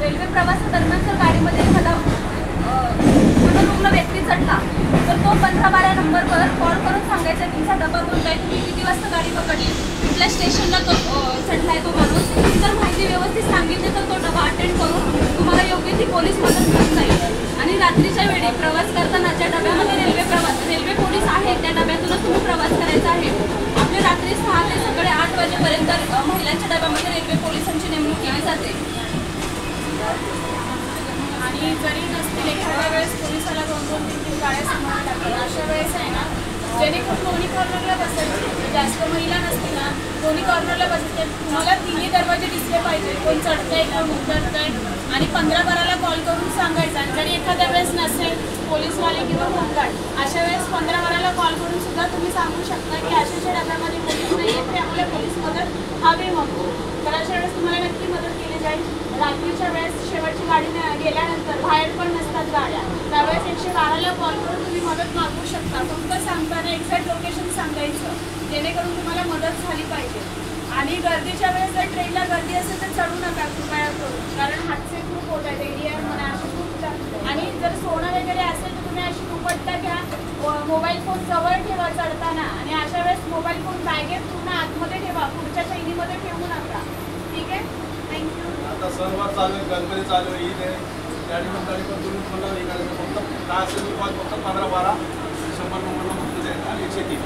Railway प्रवासादरम्यान जर गाडीमध्ये एखादा मनोरुग्ण व्यक्ती चढला तर तो 15-12 नंबरवर कॉल करून सांगायचा तुमचा डबा कोणता आहे, तुम्ही किती वाजता गाडी पकडली, कुठल्या स्टेशनला तो चढला आहे तो माणूस, जर माहिती व्यवस्थित सांगितली तर तो डबा अटेंड करून तुम्हाला योग्य ती पोलीस मदत करता येईल. आणि रात्रीच्या वेळी प्रवास करताना ज्या डब्यामध्ये रेल्वे पोलीस आहेत त्या डब्यातूनच तुम्ही प्रवास करायचा आहे. आपले रात्री 6 ते सकाळी 8 वाजेपर्यंत महिलांच्या डब्यामध्ये रेल्वे पोलिसांची नेमणूक केली जाते. आणि जरी नसतील एखाद्या वेळेस पोलिसाला 2-2-3-3 गाड्या सांभाळाव्या लागतात. अशा वेळेस आहे ना, जेणेकरून दोन्ही कॉर्नरला बसायचे, जास्त महिला नसतील ना दोन्ही कॉर्नरला बसायचे. तुम्हाला तिन्ही दरवाजे दिसले पाहिजे, कोण चढतंय कोण उतरतंय, आणि 15-12ला कॉल करून सांगायचं. आणि जरी एखाद्या वेळेस नसेल पोलीसवाले किंवा होमगार्ड, अशा वेळेस 15-12ला कॉल करून सुद्धा तुम्ही सांगू शकता की अशाच्या डब्यामध्ये पोलीस नाही आहे, ते आपल्या पोलीस मदत हवी म्हणून. तर अशा वेळेस तुम्हाला नक्की मदत केली जाईल. रात्रीच्या वेळेस शेवटची गाडी गेल्यानंतर बाहेर पण नसतात गाड्या, त्यावेळेस 112ला कॉल करून तुम्ही मदत मागू शकता. फक्त सांगताना एक्झॅक्ट लोकेशन सांगायचं, जेणेकरून तुम्हाला मदत झाली पाहिजे. आणि गर्दीच्या वेळेस जर ट्रेनला गर्दी असेल तर चढू नका कृपया करून, कारण हादसे खूप होत आहेत एरिया म्हणा असे खूप. आणि जर सोनं वगैरे असेल तर तुम्ही अशी दुपट्टा घ्या, मोबाईल फोन जवळ ठेवा चढताना. आणि अशा वेळेस मोबाईल फोन बॅगेत पूर्ण आतमध्ये ठेवा, पुढच्या चैनीमध्ये ठेवू नका. ठीक आहे, थँक्यू. आता सणवार चालू आहे, गणपती चालू आहे, ईद आहे, त्या ठिकाणी पण तुम्ही मला हे करायचं. फक्त काय असेल कॉल फक्त 15-12 100 नंबरला फक्त द्यायचा आणि 103.